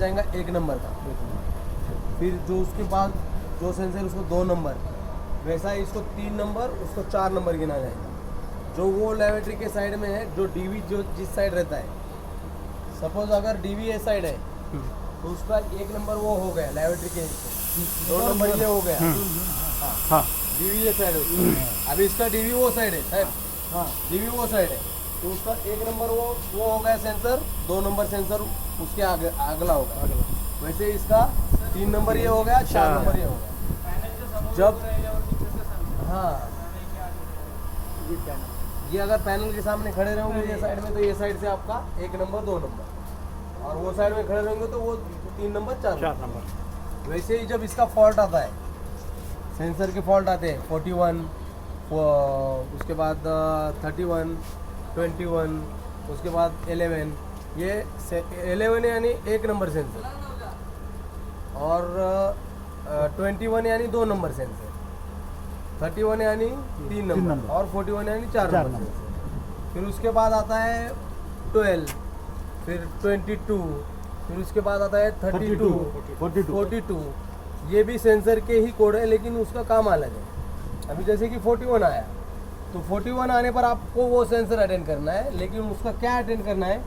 जाएगा 1 नंबर का। फिर जो उसके बाद जो सेंसर उसको 2 नंबर, वैसा ही इसको 3 नंबर, उसको 4 नंबर गिना जाएगा। जो वो लेबोरेटरी के साइड में है, जो डीवी जो जिस साइड रहता है, सपोज अगर डीवी ए साइड है तो उसका 1 नंबर वो हो गया लेबोरेटरी के हिस्से, 2 नंबर ये हो गया। हाँ डीवी ये साइड है, अभी इसका डीवी वो साइड है साहब। हाँ, डीवी वो साइड है तो उसका 1 नंबर वो हो गया सेंसर, 2 नंबर सेंसर उसके आगे अगला होगा। वैसे इसका 3 नंबर ये हो गया, 4 नंबर ये हो गया। जब हाँ ये अगर पैनल के सामने खड़े रहोगे ये साइड में, तो ये साइड से आपका 1 नंबर 2 नंबर, और वो साइड में खड़े रहेंगे तो वो 3 नंबर 4 नंबर। वैसे ही जब इसका फॉल्ट आता है, सेंसर के फॉल्ट आते हैं 41, उसके बाद 31, 21, उसके बाद 11, ये 11 यानी 1 नंबर सेंसर, और 21 यानी 2 नंबर सेंसर, 31 यानी 3 नंबर, और 41 यानी 4 नंबर सेंसर। फिर उसके बाद आता है 12, फिर 22, फिर उसके बाद आता है 32, 42। ये भी सेंसर के ही कोड है, लेकिन उसका काम अलग है। अभी जैसे कि 41 आया, तो 41 आने पर आपको वो सेंसर अटेंड करना है, लेकिन उसका क्या अटेंड करना है,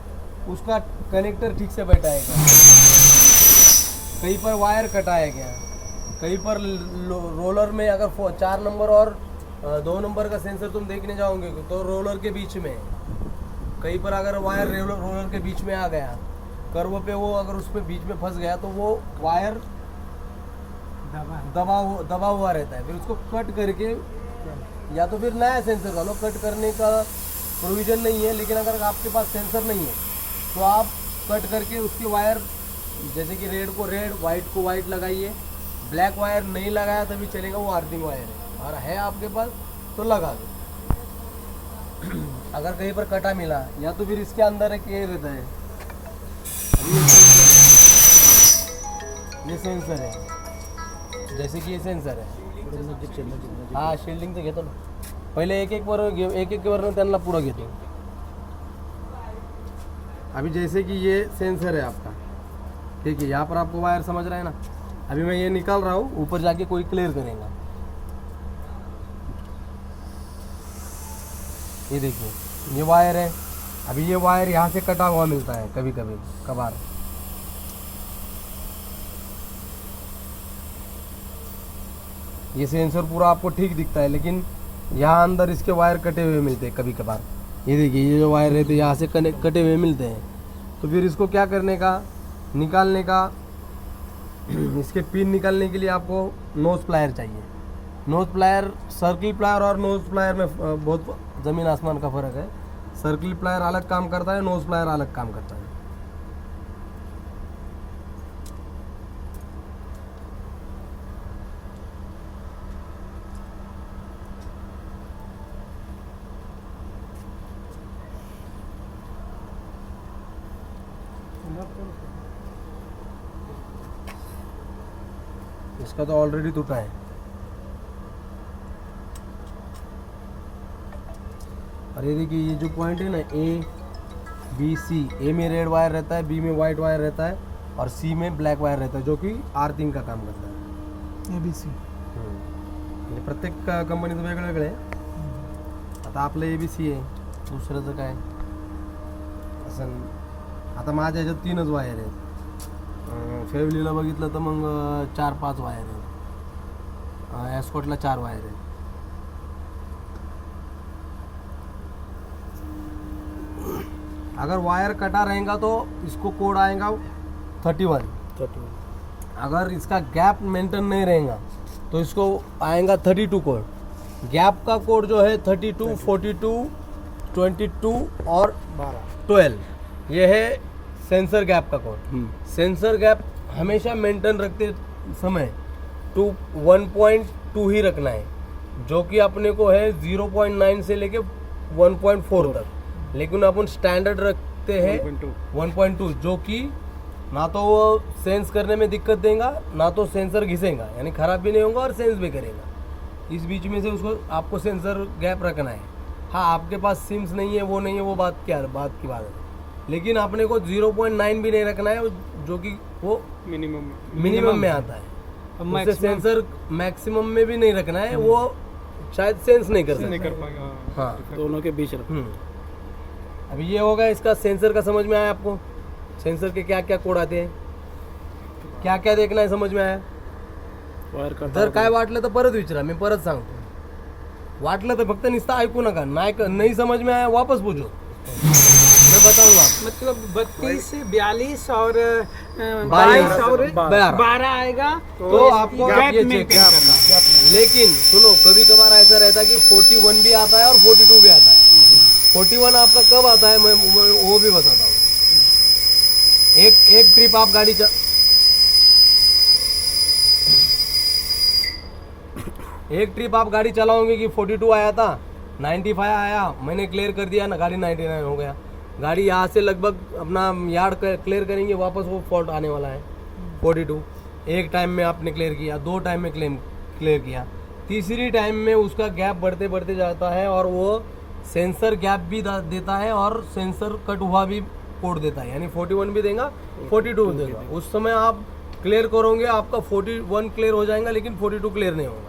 उसका कनेक्टर ठीक से बैठाया गया, कहीं पर वायर कटाया गया, कहीं पर रोलर में अगर 4 नंबर और 2 नंबर का सेंसर तुम देखने जाओगे तो रोलर के बीच में, कहीं पर अगर वायर रोलर के बीच में आ गया, कर्व पे वो अगर उसमें बीच में फंस गया तो वो वायर दबा हुआ रहता है। फिर उसको कट करके, या तो फिर नया सेंसर डालो, कट करने का प्रोविज़न नहीं है, लेकिन अगर आपके पास सेंसर नहीं है तो आप कट करके उसकी वायर, जैसे कि रेड को रेड, वाइट को वाइट लगाइए। ब्लैक वायर नहीं लगाया तभी चलेगा, वो अर्थिंग वायर है, और है आपके पास तो लगा दो। अगर कहीं पर कटा मिला, या तो फिर इसके अंदर एक ये रहता है, ये सेंसर है, जैसे कि ये सेंसर है। हाँ, शिल्डिंग तो घेतो ना, पहिले एक एक वर त्यांना पुढं घेतो। अभी जैसे कि ये सेंसर है आपका, ठीक है, यहाँ पर आपको वायर समझ रहा है ना। अभी मैं ये निकाल रहा हूँ, ऊपर जाके कोई क्लियर करेगा। ये देखिए, ये वायर है। अभी ये वायर यहाँ से कटा हुआ मिलता है कभी कभार। ये सेंसर पूरा आपको ठीक दिखता है, लेकिन यहाँ अंदर इसके वायर कटे हुए मिलते हैं कभी कभार। ये देखिए, ये जो वायर रहते हैं यहाँ से कटे हुए मिलते हैं। तो फिर इसको क्या करने का, निकालने का, इसके पिन निकालने के लिए आपको नोज प्लायर चाहिए। नोज प्लायर, सर्किल प्लायर और नोज प्लायर में बहुत ज़मीन आसमान का फ़र्क है। सर्किल प्लायर अलग काम करता है, नोज प्लायर अलग काम करता है। इसका तो ऑलरेडी टूटा है। और ये देखिए, ये जो पॉइंट है ना, ए बी सी, ए में रेड वायर रहता है, बी में वाइट वायर रहता है, और सी में ब्लॅक वायर रहता है, जो कि आर्थिंग का काम करता है। ABC म्हणजे प्रत्येक कंपनीचं वेगळं वेगळं आहे। आता आपलं ABC आहे, दुसऱ्याचं काय असं। आता माझ्या ह्याच्यात 3च वायर आहेत, फेवलीला बघितलं तर मग 4-5 वायर आहेत, एस्कॉटला 4 वायर आहेत। अगर वायर कटा रहेगा तो इसको कोड आएगा 31। अगर इसका गैप मेंटेन नहीं रहेगा तो इसको आएगा 32 कोड। गैप का कोड जो है 32, 42, 22 और 12, ये है सेंसर गैप का कोड। सेंसर गैप हमेशा मेंटेन रखते समय 1.2 ही रखना है, जो कि अपने को है 0.9 से लेके 1.4 तक, लेकिन अपन स्टैंडर्ड रखते हैं 1.2, जो कि ना तो वो सेंस करने में दिक्कत देगा, ना तो सेंसर घिसेगा, यानी ख़राब भी नहीं होगा और सेंस भी करेगा। इस बीच में से उसको आपको सेंसर गैप रखना है। हाँ, आपके पास सिम्स नहीं है, वो नहीं है, वो बात की बात है, लेकिन अपने को 0.9 भी नहीं रखना है, जो कि वो मिनिमम में आता है। अब उससे maximum सेंसर मैक्सिमम में भी नहीं रखना है, वो शायद सेंस नहीं कर नहीं सकता। कर पाएगा। हाँ दोनों के बीच रखो। अभी ये होगा इसका सेंसर का समझ में आया आपको? सेंसर के क्या क्या कोड आते हैं, क्या क्या देखना है, समझ में आया? वायर कट जर काय वाटलं तर परत विचारा, मी परत सांगतो. वाटलं तर फक्त नुसतं ऐकू नका, नहीं समझ में आया वापस पूछो, मैं बताऊंगा. मतलब 32 42 और 22 22 और 12 आएगा तो आपको gap ये maintain चेक करना. लेकिन सुनो, कभी कभार ऐसा रहता है कि 41 भी आता है और 42 भी आता है. 41 आपका कब आता है मैं वो भी बताता हूँ. एक ट्रिप आप गाड़ी एक ट्रिप आप गाड़ी चलाओगे कि 42 आया था, 95 आया, मैंने क्लियर कर दिया ना, गाड़ी 99 हो गया. गाड़ी यहाँ से लगभग अपना यार्ड क्लियर करेंगे, वापस वो फॉल्ट आने वाला है 42. एक टाइम में आपने क्लियर किया, 2 टाइम में क्लियर किया, तीसरी टाइम में उसका गैप बढ़ते बढ़ते जाता है और वो सेंसर गैप भी देता है और सेंसर कट हुआ भी कोड देता है. यानी 41 भी देगा, 42 भी देगा. उस समय आप क्लियर करोगे, आपका 41 क्लियर हो जाएगा लेकिन 42 क्लियर नहीं होगा.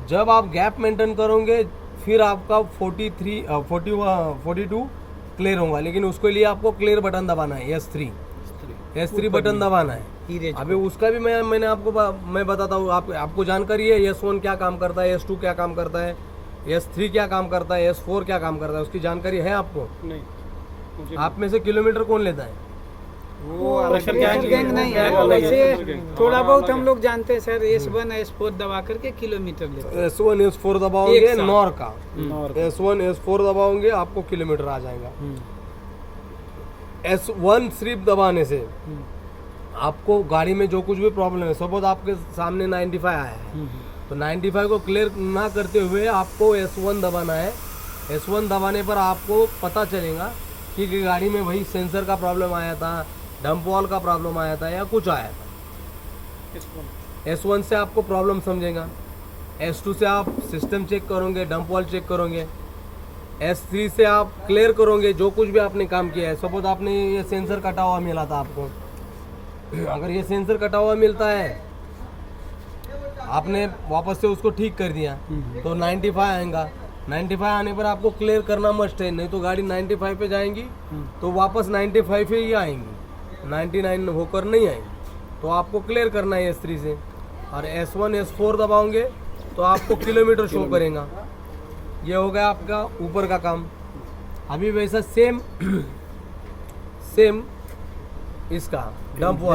जब आप गैप मेंटेन करोगे फिर आपका 42 क्लियर होगा, लेकिन उसके लिए आपको क्लियर बटन दबाना है, S3 बटन दबाना है. अभी उसका भी मैंने आपको मैं बताता हूँ. आपको जानकारी है S1 क्या काम करता है, S2 क्या काम करता है, S3 क्या काम करता है, S4 क्या काम करता है, उसकी जानकारी है आपको? नहीं. आप में से किलोमीटर कौन लेता है? वो गैंग नहीं है, वैसे थोड़ा बहुत हम लोग जानते हैं सर. S1 S4 दबा करके किलोमीटर लेते हैं. S1 S4 दबाओगे एक साथ. नॉर का, नॉर S1 S4 दबाओगे आपको किलोमीटर आ जाएगा. S1 सिर्फ दबाने से आपको गाड़ी में जो कुछ भी प्रॉब्लम है, सपोज आपके सामने 95 आया है तो 95 को क्लियर ना करते हुए आपको S1 दबाना है. S1 दबाने पर आपको पता चलेगा कि गाड़ी में वही सेंसर का प्रॉब्लम आया था, डंप वॉल का प्रॉब्लम आया था या कुछ आया था. S1 से आपको प्रॉब्लम समझेगा, S2 से आप सिस्टम चेक करोगे, डंप वॉल चेक करोगे, S3 से आप क्लियर करोगे जो कुछ भी आपने काम किया है. सपोज आपने ये सेंसर कटा हुआ मिला था आपको, अगर ये सेंसर कटा हुआ मिलता है, आपने वापस से उसको ठीक कर दिया तो 95 आएगा. 95 आने पर आपको क्लियर करना मस्ट है, नहीं तो गाड़ी 95 पे जाएंगी तो वापस 95 पे ही आएंगी, 99 होकर नहीं आएंगी. तो आपको क्लियर करना है S3 से. और S1 S4 दबाओगे तो आपको किलोमीटर शो करेगा. ये हो गया आपका ऊपर का काम. अभी वैसा सेम इसका डंप